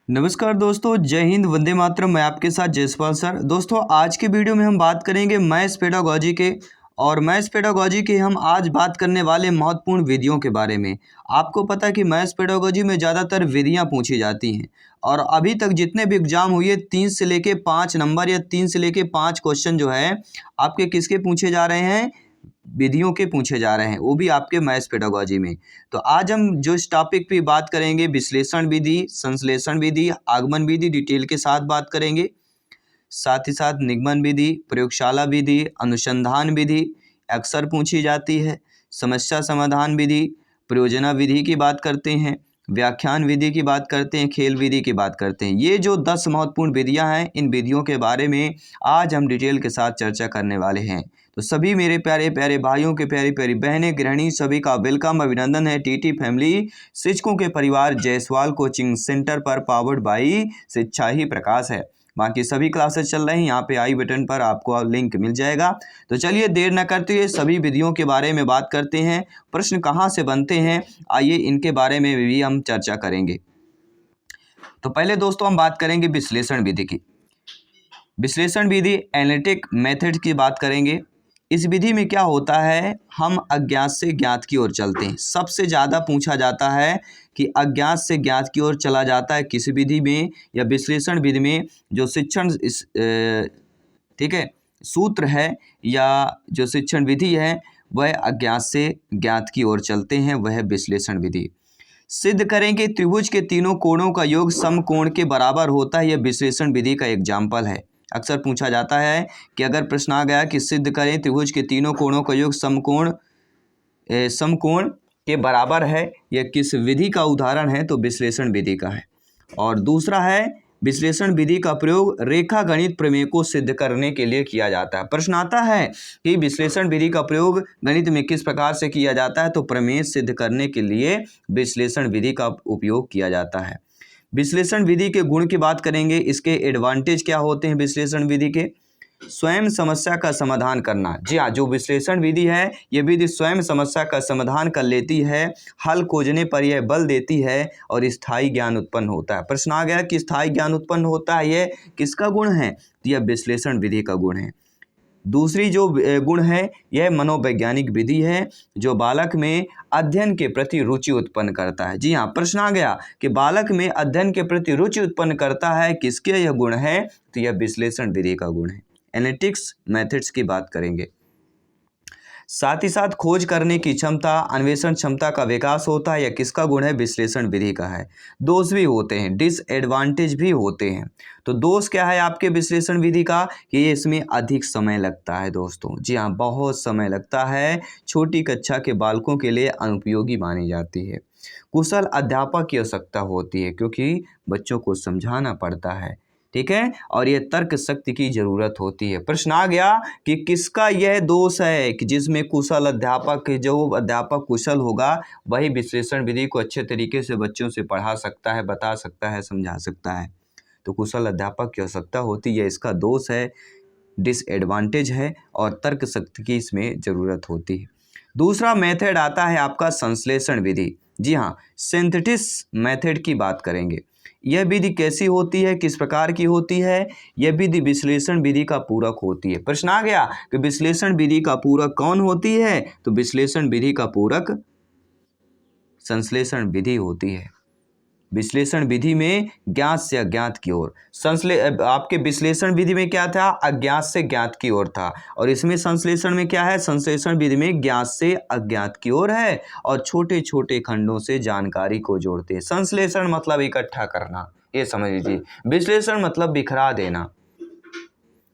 नमस्कार दोस्तों, जय हिंद, वंदे मातरम। मैं आपके साथ जयसवाल सर। दोस्तों, आज के वीडियो में हम बात करेंगे मैथ्स पेडागोजी के। और मैथ्स पेडागोजी के हम आज बात करने वाले महत्वपूर्ण विधियों के बारे में। आपको पता है कि मैथ्स पेडागोजी में ज़्यादातर विधियां पूछी जाती हैं। और अभी तक जितने भी एग्जाम हुए 3 से लेके 5 नंबर या 3 से लेके 5 क्वेश्चन जो है आपके किसके पूछे जा रहे हैं, विधियों के पूछे जा रहे हैं, वो भी आपके मैथ्स पेडागोजी में। तो आज हम जो इस टॉपिक पे बात करेंगे, विश्लेषण विधि, संश्लेषण विधि, आगमन विधि डिटेल के साथ बात करेंगे। साथ ही साथ निगमन विधि, प्रयोगशाला विधि, अनुसंधान विधि अक्सर पूछी जाती है। समस्या समाधान विधि, प्रयोजना विधि की बात करते हैं, व्याख्यान विधि की बात करते हैं, खेल विधि की बात करते हैं। ये जो 10 महत्वपूर्ण विधियां हैं, इन विधियों के बारे में आज हम डिटेल के साथ चर्चा करने वाले हैं। तो सभी मेरे प्यारे प्यारे भाइयों के प्यारी प्यारी बहनें गृहिणी सभी का वेलकम, अभिनंदन है। टीटी फैमिली शिक्षकों के परिवार जायसवाल कोचिंग सेंटर पर पावर्ड बाई शिक्षा ही प्रकाश है। बाकी सभी क्लासेस चल रहे हैं, यहाँ पे आई बटन पर आपको लिंक मिल जाएगा। तो चलिए देर न करते हुए सभी विधियों के बारे में बात करते हैं। प्रश्न कहाँ से बनते हैं, आइए इनके बारे में भी हम चर्चा करेंगे। तो पहले दोस्तों हम बात करेंगे विश्लेषण विधि की। विश्लेषण विधि एनालिटिक मेथड की बात करेंगे। इस विधि में क्या होता है, हम अज्ञात से ज्ञात की ओर चलते हैं। सबसे ज़्यादा पूछा जाता है कि अज्ञात से ज्ञात की ओर चला जाता है किस विधि में, या विश्लेषण विधि में जो शिक्षण ठीक है सूत्र है या जो शिक्षण विधि है वह अज्ञात से ज्ञात की ओर चलते हैं, वह विश्लेषण विधि। सिद्ध करें कि त्रिभुज के तीनों कोणों का योग समकोण के बराबर होता है, यह विश्लेषण विधि का एग्जाम्पल है। अक्सर पूछा जाता है कि अगर प्रश्न आ गया कि सिद्ध करें त्रिभुज के तीनों कोणों का योग समकोण के बराबर है, यह किस विधि का उदाहरण है, तो विश्लेषण विधि का है। और दूसरा है विश्लेषण विधि का प्रयोग रेखा गणित प्रमेय को सिद्ध करने के लिए किया जाता है। प्रश्न आता है कि विश्लेषण विधि का प्रयोग गणित में किस प्रकार से किया जाता है, तो प्रमेय सिद्ध करने के लिए विश्लेषण विधि का उपयोग किया जाता है। विश्लेषण विधि के गुण की बात करेंगे, इसके एडवांटेज क्या होते हैं विश्लेषण विधि के। स्वयं समस्या का समाधान करना। जी हाँ, जो विश्लेषण विधि है ये विधि स्वयं समस्या का समाधान कर लेती है, हल खोजने पर यह बल देती है और स्थायी ज्ञान उत्पन्न होता है। प्रश्न आ गया कि स्थायी ज्ञान उत्पन्न होता है, यह किसका गुण है, तो यह विश्लेषण विधि का गुण है। दूसरी जो गुण है यह मनोवैज्ञानिक विधि है, जो बालक में अध्ययन के प्रति रुचि उत्पन्न करता है। जी हाँ, प्रश्न आ गया कि बालक में अध्ययन के प्रति रुचि उत्पन्न करता है, किसके यह गुण है, तो यह विश्लेषण विधि का गुण है। एनालिटिक्स मेथड्स की बात करेंगे। साथ ही साथ खोज करने की क्षमता, अन्वेषण क्षमता का विकास होता है, यह किसका गुण है, विश्लेषण विधि का है। दोष भी होते हैं, डिसएडवांटेज भी होते हैं। तो दोष क्या है आपके विश्लेषण विधि का, कि ये इसमें अधिक समय लगता है दोस्तों। जी हाँ, बहुत समय लगता है, छोटी कक्षा के बालकों के लिए अनुपयोगी मानी जाती है। कुशल अध्यापक की आवश्यकता होती है, क्योंकि बच्चों को समझाना पड़ता है, ठीक है, और ये तर्क शक्ति की जरूरत होती है। प्रश्न आ गया कि किसका यह दोष है, कि जिसमें कुशल अध्यापक, जो अध्यापक कुशल होगा वही विश्लेषण विधि को अच्छे तरीके से बच्चों से पढ़ा सकता है, बता सकता है, समझा सकता है। तो कुशल अध्यापक की आवश्यकता होती है, इसका दोष है, डिसएडवांटेज है, और तर्क शक्ति की इसमें ज़रूरत होती है। दूसरा मेथड आता है आपका संश्लेषण विधि। जी हाँ, सिंथेसिस मेथड की बात करेंगे। यह विधि कैसी होती है, किस प्रकार की होती है, यह विधि विश्लेषण विधि का पूरक होती है। प्रश्न आ गया कि विश्लेषण विधि का पूरक कौन होती है, तो विश्लेषण विधि का पूरक संश्लेषण विधि होती है। विश्लेषण विधि में ज्ञात से अज्ञात की ओर, आपके विश्लेषण विधि में क्या था, अज्ञात से ज्ञात की ओर था, और इसमें संश्लेषण में क्या है, संश्लेषण विधि में ज्ञात से अज्ञात की ओर है, और छोटे छोटे खंडों से जानकारी को जोड़ते हैं। संश्लेषण मतलब इकट्ठा करना, ये समझ लीजिए। विश्लेषण मतलब बिखरा देना,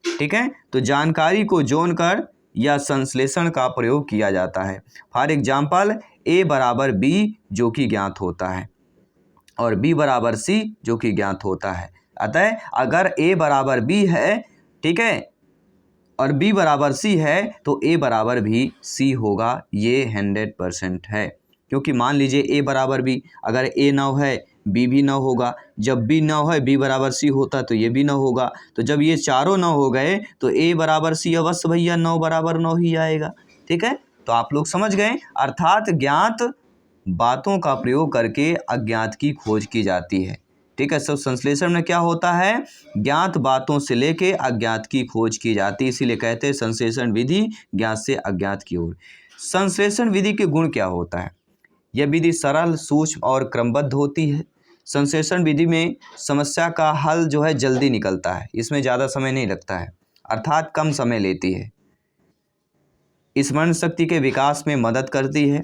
ठीक है। तो जानकारी को जोड़कर या संश्लेषण का प्रयोग किया जाता है। फॉर एग्जाम्पल, ए बराबर बी जो कि ज्ञात होता है, और b बराबर c जो कि ज्ञात होता है। अतः अगर a बराबर b है, ठीक है, और b बराबर c है, तो a बराबर भी c होगा, ये 100% है। क्योंकि मान लीजिए a बराबर b, अगर a 9 है b भी 9 होगा, जब b 9 है b बराबर c होता तो ये भी 9 होगा। तो जब ये चारों 9 हो गए तो a बराबर c अवश्य भैया 9 बराबर 9 ही आएगा, ठीक है। तो आप लोग समझ गए, अर्थात ज्ञात बातों का प्रयोग करके अज्ञात की खोज की जाती है, ठीक है। सब संश्लेषण में क्या होता है, ज्ञात बातों से लेके अज्ञात की खोज की जाती है, इसीलिए कहते हैं संश्लेषण विधि ज्ञात से अज्ञात की ओर। संश्लेषण विधि के गुण क्या होता है, यह विधि सरल, सूक्ष्म और क्रमबद्ध होती है। संश्लेषण विधि में समस्या का हल जो है जल्दी निकलता है, इसमें ज़्यादा समय नहीं लगता है, अर्थात कम समय लेती है। स्मरण शक्ति के विकास में मदद करती है।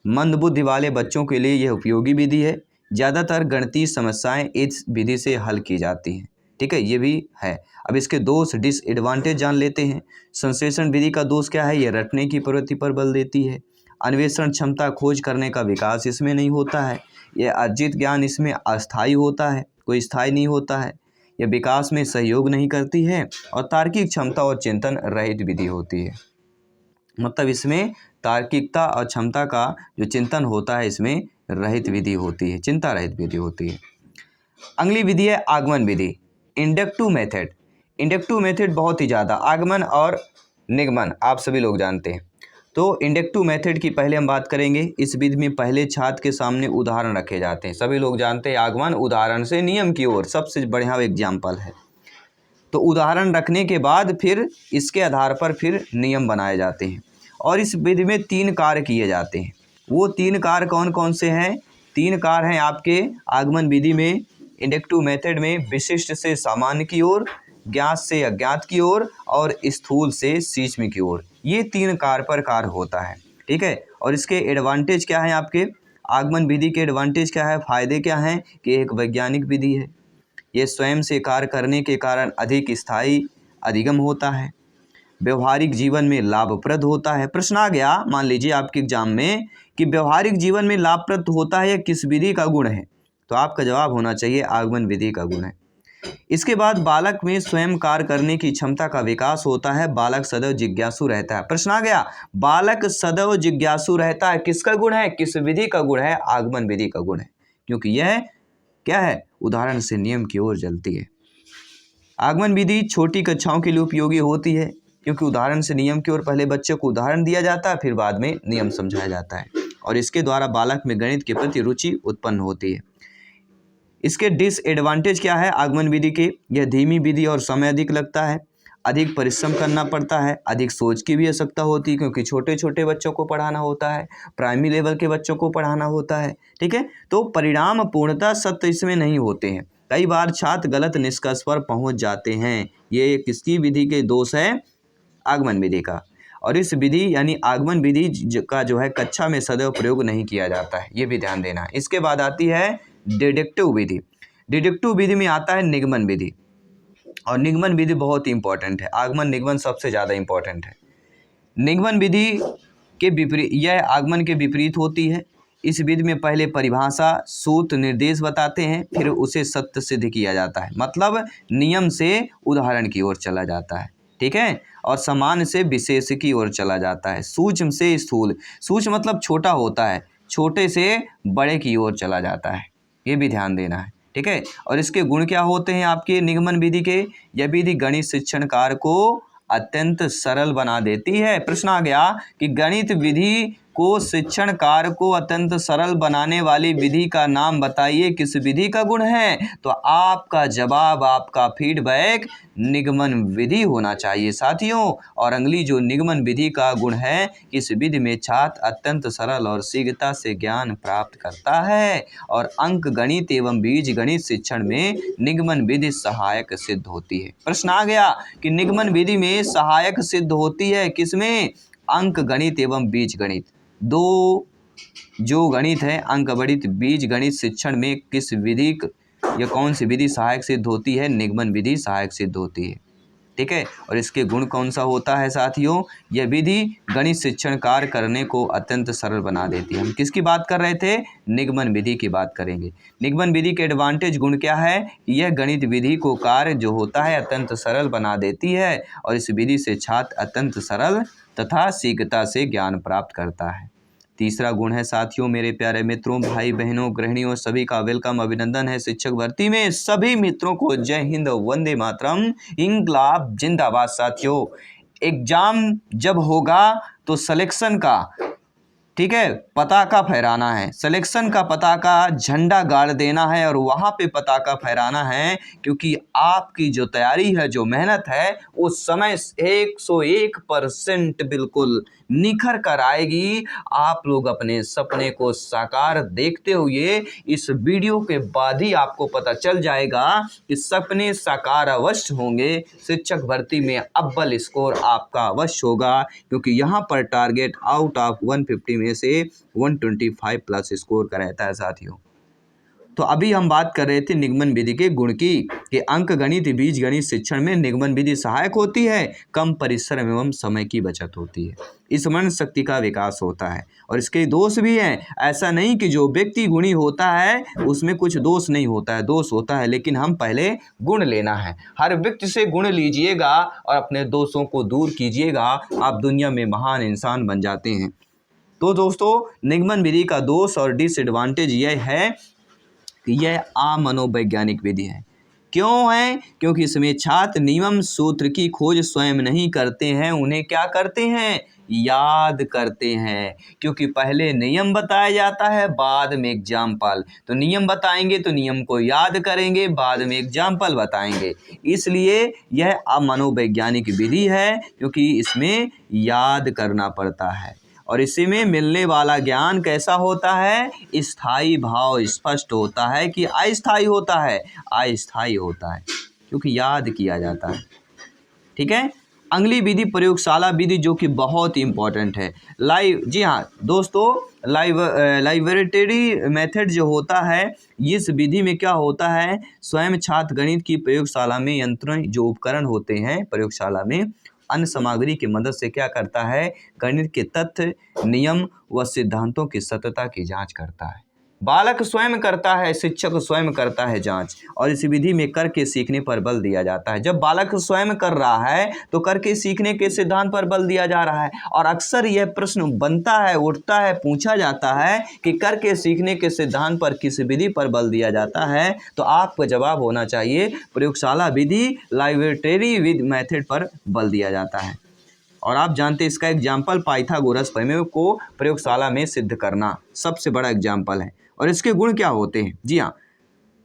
मंद बुद्धि वाले बच्चों के लिए यह उपयोगी विधि है। ज़्यादातर गणितीय समस्याएं इस विधि से हल की जाती हैं, ठीक है, ये भी है। अब इसके दोष डिसएडवांटेज जान लेते हैं। संश्लेषण विधि का दोष क्या है, यह रटने की प्रवृत्ति पर बल देती है। अन्वेषण क्षमता, खोज करने का विकास इसमें नहीं होता है। यह अर्जित ज्ञान इसमें अस्थायी होता है, कोई स्थायी नहीं होता है। यह विकास में सहयोग नहीं करती है और तार्किक क्षमता और चिंतन रहित विधि होती है। मतलब इसमें तार्किकता और क्षमता का जो चिंतन होता है इसमें रहित विधि होती है, चिंता रहित विधि होती है। अगली विधि है आगमन विधि, इंडक्टिव मेथड। इंडक्टिव मेथड बहुत ही ज़्यादा, आगमन और निगमन आप सभी लोग जानते हैं। तो इंडक्टिव मेथड की पहले हम बात करेंगे। इस विधि में पहले छात्र के सामने उदाहरण रखे जाते हैं। सभी लोग जानते हैं आगमन उदाहरण से नियम की ओर सबसे बढ़िया एग्जाम्पल है। तो उदाहरण रखने के बाद फिर इसके आधार पर फिर नियम बनाए जाते हैं और इस विधि में 3 कार्य किए जाते हैं। वो 3 कार्य कौन कौन से हैं, 3 कार्य हैं आपके आगमन विधि में, इंडक्टिव मेथड में, विशिष्ट से सामान्य की ओर, ज्ञात से अज्ञात की ओर और स्थूल से सूक्ष्म की ओर। ये 3 कार्य पर कार्य होता है, ठीक है। और इसके एडवांटेज क्या हैं, आपके आगमन विधि के एडवांटेज क्या है, फायदे क्या हैं कि एक वैज्ञानिक विधि है, ये स्वयं से कार्य करने के कारण अधिक स्थायी अधिगम होता है, व्यवहारिक जीवन में लाभप्रद होता है। प्रश्न आ गया मान लीजिए आपके एग्जाम में कि व्यवहारिक जीवन में लाभप्रद होता है, यह किस विधि का गुण है, तो आपका जवाब होना चाहिए आगमन विधि का गुण है। इसके बाद बालक में स्वयं कार्य करने की क्षमता का विकास होता है, बालक सदैव जिज्ञासु रहता है। प्रश्न आ गया, बालक सदैव जिज्ञासु रहता है, किसका गुण है, किस विधि का गुण है, आगमन विधि का गुण है, क्योंकि यह क्या है, उदाहरण से नियम की ओर चलती है। आगमन विधि छोटी कक्षाओं के लिए उपयोगी होती है, क्योंकि उदाहरण से नियम की ओर पहले बच्चे को उदाहरण दिया जाता है, फिर बाद में नियम समझाया जाता है और इसके द्वारा बालक में गणित के प्रति रुचि उत्पन्न होती है। इसके डिसएडवांटेज क्या है आगमन विधि के, यह धीमी विधि और समय अधिक लगता है, अधिक परिश्रम करना पड़ता है, अधिक सोच की भी आवश्यकता होती है, क्योंकि छोटे छोटे बच्चों को पढ़ाना होता है, प्राइमरी लेवल के बच्चों को पढ़ाना होता है, ठीक है। तो परिणाम पूर्णतः सत्य इसमें नहीं होते हैं, कई बार छात्र गलत निष्कर्ष पर पहुंच जाते हैं। ये किसकी विधि के दोष है, आगमन विधि का। और इस विधि यानी आगमन विधि का जो है कक्षा में सदैव प्रयोग नहीं किया जाता है, ये भी ध्यान देना। इसके बाद आती है डिडक्टिव विधि। डिडक्टिव विधि में आता है निगमन विधि, और निगमन विधि बहुत ही इंपॉर्टेंट है, आगमन निगमन सबसे ज़्यादा इंपॉर्टेंट है। निगमन विधि के विपरीत, यह आगमन के विपरीत होती है। इस विधि में पहले परिभाषा, सूत्र, निर्देश बताते हैं, फिर उसे सत्य सिद्ध किया जाता है, मतलब नियम से उदाहरण की ओर चला जाता है, ठीक है, और सामान्य से विशेष की ओर चला जाता है, सूक्ष्म से स्थूल। सूक्ष्म मतलब छोटा होता है, छोटे से बड़े की ओर चला जाता है, ये भी ध्यान देना है, ठीक है। और इसके गुण क्या होते हैं आपके निगमन विधि के, यह विधि गणित शिक्षण कार्य को अत्यंत सरल बना देती है। प्रश्न आ गया कि गणित विधि को शिक्षण कार्य को अत्यंत सरल बनाने वाली विधि का नाम बताइए, किस विधि का गुण है, तो आपका जवाब, आपका फीडबैक निगमन विधि होना चाहिए साथियों। और अगली जो निगमन विधि का गुण है, इस विधि में छात्र अत्यंत सरल और शीघ्रता से ज्ञान प्राप्त करता है और अंक गणित एवं बीज गणित शिक्षण में निगमन विधि सहायक सिद्ध होती है। प्रश्न आ गया कि निगमन विधि में सहायक सिद्ध होती है किसमें, अंक गणित एवं बीज गणित, दो जो गणित है अंक गणित बीज गणित शिक्षण में किस विधि या कौन सी विधि सहायक सिद्ध होती है, निगमन विधि सहायक सिद्ध होती है, ठीक है। और इसके गुण कौन सा होता है साथियों, यह विधि गणित शिक्षण कार्य करने को अत्यंत सरल बना देती है। हम किसकी बात कर रहे थे, निगमन विधि की बात करेंगे। निगमन विधि के एडवांटेज गुण क्या है, यह गणित विधि को कार्य जो होता है अत्यंत सरल बना देती है और इस विधि से छात्र अत्यंत सरल तथा शीघ्रता से ज्ञान प्राप्त करता है। तीसरा गुण है साथियों, मेरे प्यारे मित्रों, भाई बहनों, गृहिणियों, सभी का वेलकम, अभिनंदन है शिक्षक भर्ती में। सभी मित्रों को जय हिंद, वंदे मातरम, इंकलाब जिंदाबाद। साथियों एग्जाम जब होगा तो सिलेक्शन का, ठीक है, पताका फहराना है, सिलेक्शन का पताका झंडा गाड़ देना है और वहाँ पे पताका फहराना है, क्योंकि आपकी जो तैयारी है, जो मेहनत है, वो समय 101% बिल्कुल निखर कर आएगी। आप लोग अपने सपने को साकार देखते हुए इस वीडियो के बाद ही आपको पता चल जाएगा कि सपने साकार अवश्य होंगे, शिक्षक भर्ती में अव्वल स्कोर आपका अवश्य होगा, क्योंकि यहाँ पर टारगेट आउट ऑफ 150 में से 125 प्लस स्कोर का रहता है साथियों। तो अभी हम बात कर रहे थे निगमन विधि के गुण की, कि अंक गणित बीज गणित शिक्षण में निगमन विधि सहायक होती है, कम परिश्रम एवं समय की बचत होती है, स्मरण शक्ति का विकास होता है, और इसके दोष भी हैं। ऐसा नहीं कि जो व्यक्ति गुणी होता है उसमें कुछ दोष नहीं होता है, दोष होता है, लेकिन हम पहले गुण लेना है। हर व्यक्ति से गुण लीजिएगा और अपने दोषों को दूर कीजिएगा, आप दुनिया में महान इंसान बन जाते हैं। तो दोस्तों, निगमन विधि का दोष और डिसएडवांटेज यह है कि यह अमनोवैज्ञानिक विधि है। क्यों है? क्योंकि इसमें छात्र नियम सूत्र की खोज स्वयं नहीं करते हैं, उन्हें क्या करते हैं? याद करते हैं। क्योंकि पहले नियम बताया जाता है, बाद में एग्जाम्पल। तो नियम बताएंगे तो नियम को याद करेंगे, बाद में एग्जाम्पल बताएंगे। इसलिए यह अमनोवैज्ञानिक विधि है, क्योंकि इसमें याद करना पड़ता है। और इसी में मिलने वाला ज्ञान कैसा होता है? स्थायी भाव स्पष्ट होता है कि अस्थायी होता है? अस्थायी होता है, क्योंकि याद किया जाता है। ठीक है। अगली विधि प्रयोगशाला विधि, जो कि बहुत ही इंपॉर्टेंट है। जी हाँ दोस्तों, लाइब्रेटरी मेथड जो होता है, इस विधि में क्या होता है, स्वयं छात्र गणित की प्रयोगशाला में यंत्र जो उपकरण होते हैं प्रयोगशाला में, अन्य सामग्री की मदद से क्या करता है, गणित के तथ्य, नियम व सिद्धांतों की सत्यता की जांच करता है। बालक स्वयं करता है, शिक्षक स्वयं करता है जांच, और इस विधि में करके सीखने पर बल दिया जाता है। जब बालक स्वयं कर रहा है तो करके सीखने के सिद्धांत पर बल दिया जा रहा है। और अक्सर यह प्रश्न बनता है, उठता है, पूछा जाता है कि करके सीखने के सिद्धांत पर किस विधि पर बल दिया जाता है? तो आपका जवाब होना चाहिए प्रयोगशाला विधि, लाइब्रेटरी मेथड पर बल दिया जाता है। और आप जानते हैं इसका एग्जाम्पल पाइथागोरस प्रमेय को प्रयोगशाला में सिद्ध करना सबसे बड़ा एग्जाम्पल है। और इसके गुण क्या होते हैं? जी हाँ,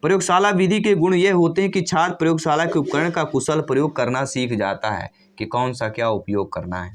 प्रयोगशाला विधि के गुण ये होते हैं कि छात्र प्रयोगशाला के उपकरण का कुशल प्रयोग करना सीख जाता है, कि कौन सा क्या उपयोग करना है।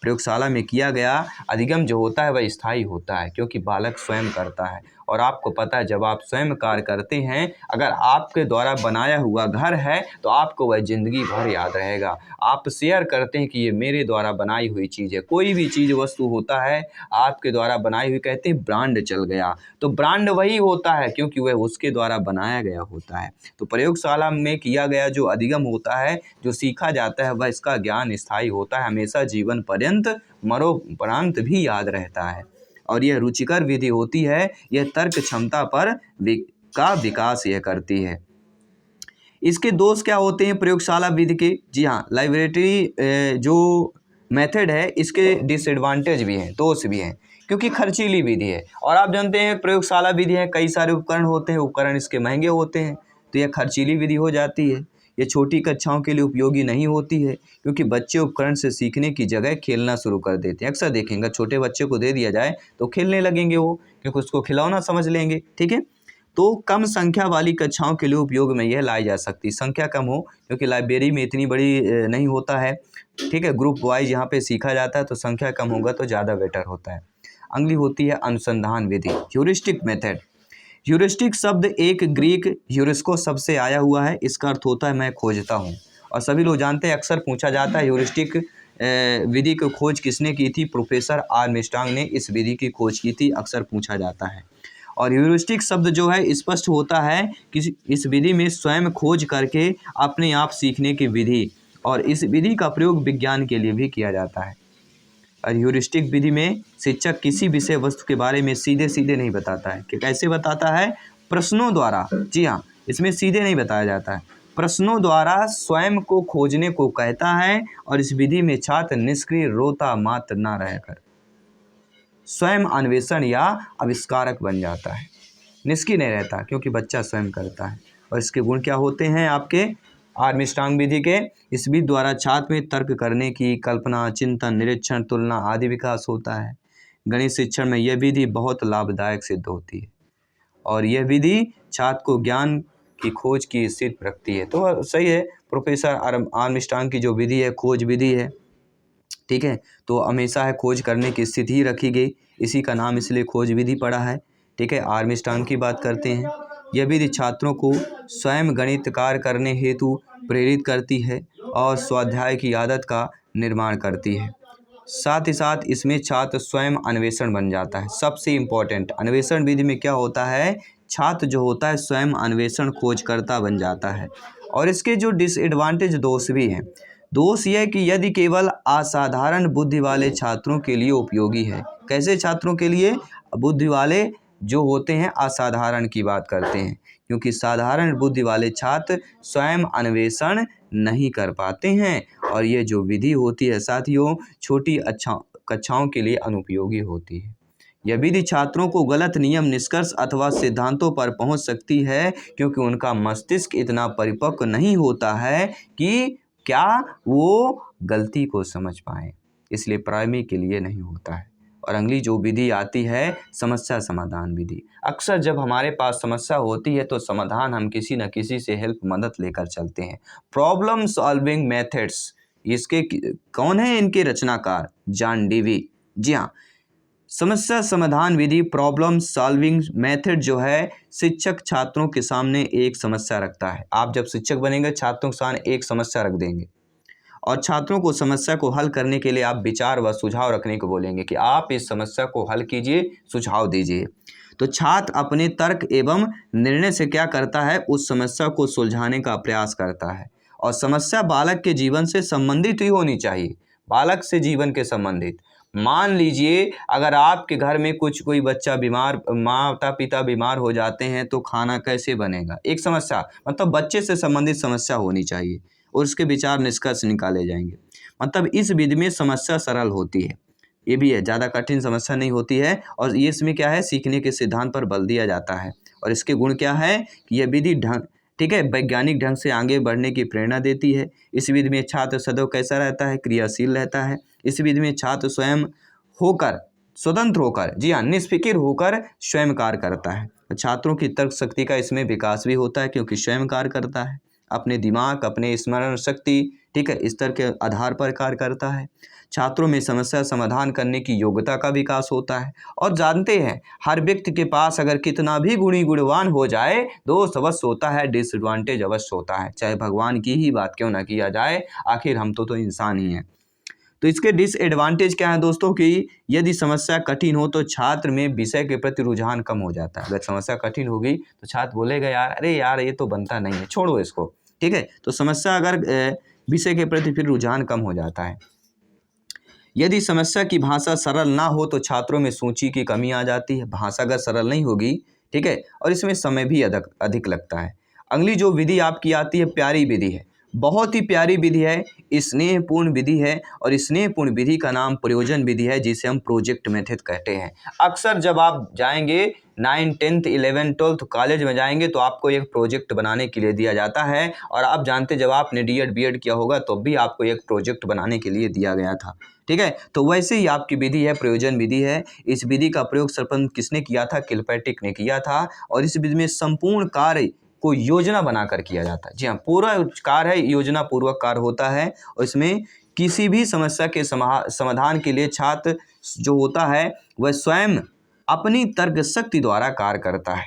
प्रयोगशाला में किया गया अधिगम जो होता है वह स्थायी होता है, क्योंकि बालक स्वयं करता है। और आपको पता है, जब आप स्वयं कार्य करते हैं, अगर आपके द्वारा बनाया हुआ घर है तो आपको वह ज़िंदगी भर याद रहेगा। आप शेयर करते हैं कि ये मेरे द्वारा बनाई हुई चीज़ है। कोई भी चीज़ वस्तु होता है आपके द्वारा बनाई हुई, कहते हैं ब्रांड चल गया, तो ब्रांड वही होता है क्योंकि वह उसके द्वारा बनाया गया होता है। तो प्रयोगशाला में किया गया जो अधिगम होता है, जो सीखा जाता है, वह इसका ज्ञान स्थायी होता है, हमेशा जीवन पर्यंत मरणोपरांत भी याद रहता है। और यह रुचिकर विधि होती है, यह तर्क क्षमता पर का विकास यह करती है। इसके दोष क्या होते हैं प्रयोगशाला विधि के? जी हाँ, लाइब्रेटरी जो मेथड है इसके डिसएडवांटेज भी हैं, दोष भी हैं, क्योंकि खर्चीली विधि है। और आप जानते हैं प्रयोगशाला विधि है, कई सारे उपकरण होते हैं, उपकरण इसके महंगे होते हैं, तो यह खर्चीली विधि हो जाती है। ये छोटी कक्षाओं के लिए उपयोगी नहीं होती है, क्योंकि बच्चे उपकरण से सीखने की जगह खेलना शुरू कर देते हैं। अक्सर देखेंगे छोटे बच्चे को दे दिया जाए तो खेलने लगेंगे वो, क्योंकि उसको खिलौना समझ लेंगे। ठीक है, तो कम संख्या वाली कक्षाओं के लिए उपयोग में यह लाई जा सकती है। संख्या कम हो, क्योंकि लाइब्रेरी में इतनी बड़ी नहीं होता है। ठीक है, ग्रुप वाइज यहाँ पे सीखा जाता है, तो संख्या कम होगा तो ज़्यादा बेटर होता है। अगली होती है अनुसंधान विधि, ह्यूरिस्टिक मेथड। ह्यूरिस्टिक शब्द एक ग्रीक ह्यूरिस्को शब्द से आया हुआ है। इसका अर्थ होता है मैं खोजता हूँ। और सभी लोग जानते हैं, अक्सर पूछा जाता है ह्यूरिस्टिक विधि की खोज किसने की थी? प्रोफेसर आर्मस्ट्रांग ने इस विधि की खोज की थी, अक्सर पूछा जाता है। और ह्यूरिस्टिक शब्द जो है स्पष्ट होता है कि इस विधि में स्वयं खोज करके अपने आप सीखने की विधि, और इस विधि का प्रयोग विज्ञान के लिए भी किया जाता है। और ह्यूरिस्टिक विधि में शिक्षक किसी विषय वस्तु के बारे में सीधे सीधे नहीं बताता है, कि कैसे बताता है? प्रश्नों द्वारा। जी हाँ, इसमें सीधे नहीं बताया जाता है, प्रश्नों द्वारा स्वयं को खोजने को कहता है। और इस विधि में छात्र निष्क्रिय रोता मात्र न रहकर स्वयं अन्वेषण या आविष्कारक बन जाता है, निष्क्रिय नहीं रहता, क्योंकि बच्चा स्वयं करता है। और इसके गुण क्या होते हैं आपके आर्मस्ट्रांग विधि के? इस विधि द्वारा छात्र में तर्क करने की, कल्पना, चिंतन, निरीक्षण, तुलना आदि विकास होता है। गणित शिक्षण में यह विधि बहुत लाभदायक सिद्ध होती है और यह विधि छात्र को ज्ञान की खोज की स्थिति रखती है। तो सही है, प्रोफेसर आर्मस्ट्रांग की जो विधि है खोज विधि है, ठीक है, तो हमेशा है खोज करने की स्थिति ही रखी गई, इसी का नाम इसलिए खोज विधि पड़ा है। ठीक है, आर्मस्ट्रांग की बात करते हैं। यह विधि छात्रों को स्वयं गणित कार्य करने हेतु प्रेरित करती है और स्वाध्याय की आदत का निर्माण करती है। साथ ही साथ इसमें छात्र स्वयं अन्वेषण बन जाता है। सबसे इम्पोर्टेंट अन्वेषण विधि में क्या होता है, छात्र जो होता है स्वयं अन्वेषण खोजकर्ता बन जाता है। और इसके जो डिसएडवांटेज दोष भी हैं, दोष यह है कि यदि केवल असाधारण बुद्धि वाले छात्रों के लिए उपयोगी है। कैसे छात्रों के लिए? बुद्धि वाले जो होते हैं असाधारण की बात करते हैं, क्योंकि साधारण बुद्धि वाले छात्र स्वयं अन्वेषण नहीं कर पाते हैं और ये जो विधि होती है साथियों छोटी कक्षाओं के लिए अनुपयोगी होती है। यह विधि छात्रों को गलत नियम, निष्कर्ष अथवा सिद्धांतों पर पहुंच सकती है क्योंकि उनका मस्तिष्क इतना परिपक्व नहीं होता है कि क्या वो गलती को समझ पाएं, इसलिए प्राइमरी के लिए नहीं होता है। और अगली जो विधि आती है समस्या समाधान विधि। अक्सर जब हमारे पास समस्या होती है तो समाधान हम किसी न किसी से हेल्प मदद लेकर चलते हैं। प्रॉब्लम सॉल्विंग मेथड्स, इसके कौन है इनके रचनाकार? John Dewey. जी हाँ, समस्या समाधान विधि प्रॉब्लम सॉल्विंग मेथड जो है शिक्षक छात्रों के सामने एक समस्या रखता है। आप जब शिक्षक बनेंगे छात्रों के सामने एक समस्या रख देंगे और छात्रों को समस्या को हल करने के लिए आप विचार व सुझाव रखने को बोलेंगे कि आप इस समस्या को हल कीजिए, सुझाव दीजिए। तो छात्र अपने तर्क एवं निर्णय से क्या करता है, उस समस्या को सुलझाने का प्रयास करता है। और समस्या बालक के जीवन से संबंधित ही होनी चाहिए, बालक से जीवन के संबंधित। मान लीजिए अगर आपके घर में कोई बच्चा बीमार, माता पिता बीमार हो जाते हैं तो खाना कैसे बनेगा, एक समस्या, मतलब बच्चे से संबंधित समस्या होनी चाहिए और उसके विचार निष्कर्ष निकाले जाएंगे। मतलब इस विधि में समस्या सरल होती है, ये भी है, ज़्यादा कठिन समस्या नहीं होती है। और ये इसमें क्या है, सीखने के सिद्धांत पर बल दिया जाता है। और इसके गुण क्या है कि यह विधि ठीक है, वैज्ञानिक ढंग से आगे बढ़ने की प्रेरणा देती है। इस विधि में छात्र सदैव कैसा रहता है, क्रियाशील रहता है। इस विधि में छात्र स्वयं होकर, स्वतंत्र होकर, जी हाँ, निष्फिक्र होकर स्वयं कार्य करता है। छात्रों की तर्क शक्ति का इसमें विकास भी होता है क्योंकि स्वयं कार्य करता है, अपने दिमाग, अपने स्मरण शक्ति, ठीक है, स्तर के आधार पर कार्य करता है। छात्रों में समस्या समाधान करने की योग्यता का विकास होता है। और जानते हैं हर व्यक्ति के पास अगर कितना भी गुणवान हो जाए दोस्त अवश्य होता है, डिसएडवांटेज अवश्य होता है, चाहे भगवान की ही बात क्यों ना किया जाए, आखिर हम तो इंसान ही हैं। तो इसके डिसएडवांटेज क्या है दोस्तों कि यदि समस्या कठिन हो तो छात्र में विषय के प्रति रुझान कम हो जाता है। अगर समस्या कठिन होगी तो छात्र बोलेगा यार, अरे यार ये तो बनता नहीं है, छोड़ो इसको, ठीक है। तो समस्या अगर विषय के प्रति फिर रुझान कम हो जाता है। यदि समस्या की भाषा सरल ना हो तो छात्रों में सूची की कमी आ जाती है, भाषा अगर सरल नहीं होगी, ठीक है, और इसमें समय भी अधिक लगता है। अगली जो विधि आपकी आती है प्यारी विधि है, बहुत ही प्यारी विधि है, स्नेहपूर्ण विधि है। और स्नेहपूर्ण विधि का नाम प्रयोजन विधि है, जिसे हम प्रोजेक्ट मेथड कहते हैं। अक्सर जब आप जाएंगे 9, 10, 11, 12 कॉलेज में जाएंगे तो आपको एक प्रोजेक्ट बनाने के लिए दिया जाता है। और आप जानते जब आपने D.Ed B.Ed किया होगा तो भी आपको एक प्रोजेक्ट बनाने के लिए दिया गया था, ठीक है। तो वैसे ही आपकी विधि है, प्रयोजन विधि है। इस विधि का प्रयोग सर्वप्रथम किसने किया था? किलपैट्रिक ने किया था। और इस विधि में संपूर्ण कार्य को योजना बनाकर किया जाता है। जी हाँ, पूरा कार्य है योजना पूर्वक कार्य होता है। और इसमें किसी भी समस्या के समाधान के लिए छात्र जो होता है वह स्वयं अपनी तर्क शक्ति द्वारा कार्य करता है।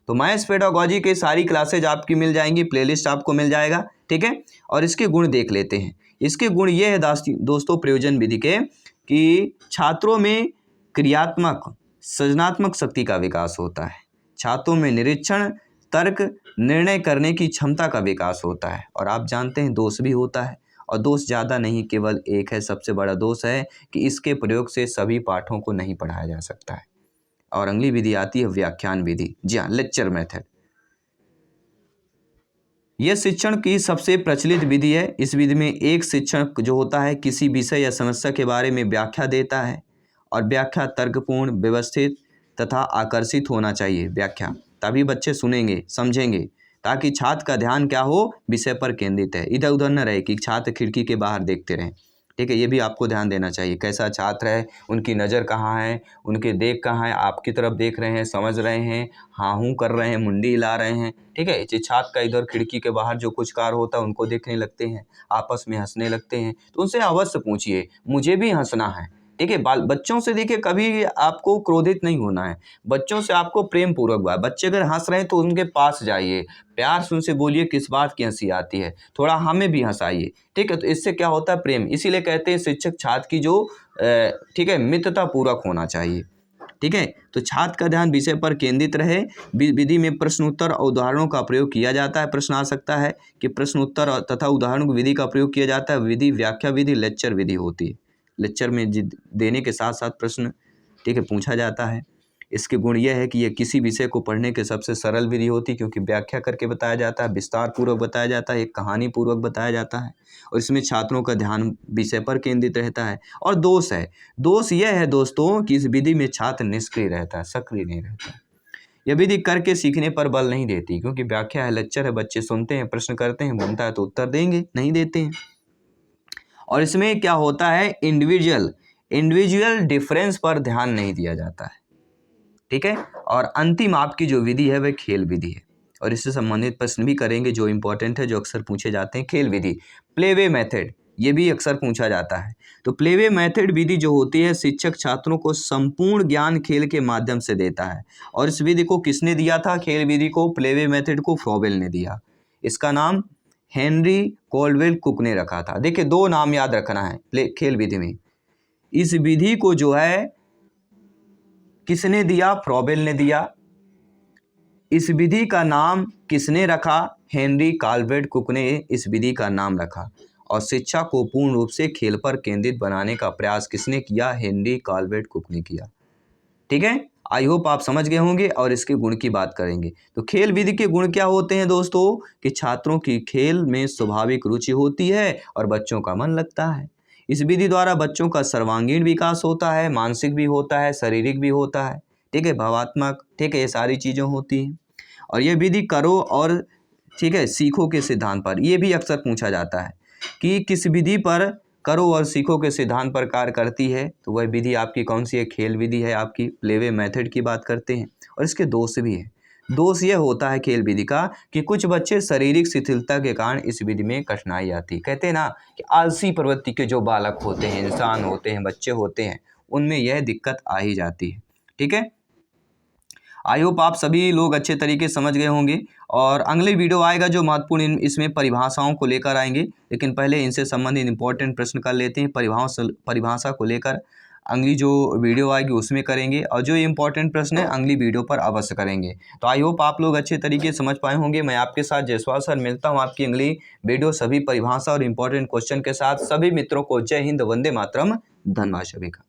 तो मैथ्स पेडागोजी के सारी क्लासेज आपकी मिल जाएंगी, प्लेलिस्ट आपको मिल जाएगा, ठीक है। और इसके गुण देख लेते हैं। इसके गुण ये है दोस्तों प्रयोजन विधि के कि छात्रों में क्रियात्मक सृजनात्मक शक्ति का विकास होता है, छात्रों में निरीक्षण, तर्क, निर्णय करने की क्षमता का विकास होता है। और आप जानते हैं दोष भी होता है, और दोष ज़्यादा नहीं, केवल एक है, सबसे बड़ा दोष है कि इसके प्रयोग से सभी पाठों को नहीं पढ़ाया जा सकता है। और अगली विधि आती है व्याख्यान विधि, जी हाँ, लेक्चर मेथड। यह शिक्षण की सबसे प्रचलित विधि है। इस विधि में एक शिक्षक जो होता है किसी विषय या समस्या के बारे में व्याख्या देता है, और व्याख्या तर्कपूर्ण, व्यवस्थित तथा आकर्षित होना चाहिए। व्याख्या तभी बच्चे सुनेंगे, समझेंगे, ताकि छात्र का ध्यान क्या हो, विषय पर केंद्रित है, इधर उधर न रहे कि छात्र खिड़की के बाहर देखते रहें। ठीक है, ये भी आपको ध्यान देना चाहिए। कैसा छात्र है, उनकी नज़र कहाँ है, उनके देख कहाँ है, आपकी तरफ देख रहे हैं, समझ रहे हैं, हाँ हूँ कर रहे हैं, मुंडी हिला रहे हैं। ठीक है, जो छात्र का इधर खिड़की के बाहर जो कुछ कार्य होता है उनको देखने लगते हैं, आपस में हंसने लगते हैं, तो उनसे अवश्य पूछिए मुझे भी हंसना है। ठीक है, बच्चों से देखिए कभी आपको क्रोधित नहीं होना है, बच्चों से आपको प्रेम पूर्वक बात। बच्चे अगर हंस रहे हैं तो उनके पास जाइए, प्यार से उनसे बोलिए किस बात की हंसी आती है, थोड़ा हमें भी हंसाइए। ठीक है, तो इससे क्या होता है, प्रेम। इसीलिए कहते हैं शिक्षक छात्र की जो ठीक है मित्रता पूर्वक होना चाहिए। ठीक है, तो छात्र का ध्यान विषय पर केंद्रित रहे। विधि में प्रश्नोत्तर और उदाहरणों का प्रयोग किया जाता है। प्रश्न आ सकता है कि प्रश्नोत्तर तथा उदाहरण विधि का प्रयोग किया जाता है। विधि व्याख्या विधि लेक्चर विधि होती है। लेक्चर में देने के साथ साथ प्रश्न ठीक है पूछा जाता है। इसके गुण यह है कि यह किसी विषय को पढ़ने के सबसे सरल विधि होती है, क्योंकि व्याख्या करके बताया जाता है, विस्तार पूर्वक बताया जाता है, एक कहानी पूर्वक बताया जाता है, और इसमें छात्रों का ध्यान विषय पर केंद्रित रहता है। और दोष है, दोष यह है दोस्तों कि इस विधि में छात्र निष्क्रिय रहता है, सक्रिय नहीं रहता है। यह विधि करके सीखने पर बल नहीं देती, क्योंकि व्याख्या है, लेक्चर है, बच्चे सुनते हैं, प्रश्न करते हैं, बनता है तो उत्तर देंगे, नहीं देते हैं। और इसमें क्या होता है, इंडिविजुअल डिफरेंस पर ध्यान नहीं दिया जाता है। ठीक है, और अंतिम आपकी जो विधि है वह खेल विधि है, और इससे संबंधित प्रश्न भी करेंगे जो इंपॉर्टेंट है, जो अक्सर पूछे जाते हैं। खेल विधि, प्लेवे मेथड, ये भी अक्सर पूछा जाता है। तो प्लेवे मेथड विधि जो होती है, शिक्षक छात्रों को संपूर्ण ज्ञान खेल के माध्यम से देता है। और इस विधि को किसने दिया था, खेल विधि को, प्लेवे मेथड को फ्रॉबेल ने दिया। इसका नाम हेनरी कोल्डवेल कुक ने रखा था। देखिए, दो नाम याद रखना है खेल विधि में। इस विधि को जो है किसने दिया, फ्रॉबेल ने दिया। इस विधि का नाम किसने रखा, हेनरी कोल्डवेल कुक ने इस विधि का नाम रखा। और शिक्षा को पूर्ण रूप से खेल पर केंद्रित बनाने का प्रयास किसने किया, हेनरी कोल्डवेल कुक ने किया। ठीक है, आई होप आप समझ गए होंगे। और इसके गुण की बात करेंगे। तो खेल विधि के गुण क्या होते हैं दोस्तों, कि छात्रों की खेल में स्वाभाविक रुचि होती है और बच्चों का मन लगता है। इस विधि द्वारा बच्चों का सर्वांगीण विकास होता है, मानसिक भी होता है, शारीरिक भी होता है। ठीक है, भावात्मक, ठीक है, ये सारी चीज़ें होती हैं। और ये विधि करो और ठीक है सीखो के सिद्धांत पर, ये भी अक्सर पूछा जाता है कि किस विधि पर करो और सीखो के सिद्धांत पर कार्य करती है। तो वह विधि आपकी कौन सी है, खेल विधि है आपकी, प्लेवे मेथड की बात करते हैं। और इसके दोष भी हैं। दोष यह होता है खेल विधि का कि कुछ बच्चे शारीरिक शिथिलता के कारण इस विधि में कठिनाई आती है। कहते हैं ना कि आलसी प्रवृत्ति के जो बालक होते हैं, इंसान होते हैं, बच्चे होते हैं, उनमें यह दिक्कत आ ही जाती है। ठीक है, आई होप आप सभी लोग अच्छे तरीके से समझ गए होंगे। और अगले वीडियो आएगा जो महत्वपूर्ण इसमें परिभाषाओं को लेकर आएंगे, लेकिन पहले इनसे संबंधित इंपॉर्टेंट प्रश्न कर लेते हैं। परिभाषा को लेकर अगली जो वीडियो आएगी उसमें करेंगे, और जो इंपॉर्टेंट प्रश्न है अगली वीडियो पर अवश्य करेंगे। तो आई होप आप लोग अच्छे तरीके से समझ पाए होंगे। मैं आपके साथ जयसवाल सर मिलता हूँ आपकी अगली वीडियो सभी परिभाषा और इंपॉर्टेंट क्वेश्चन के साथ। सभी मित्रों को जय हिंद, वंदे मातरम, धन्यवाद सभी का।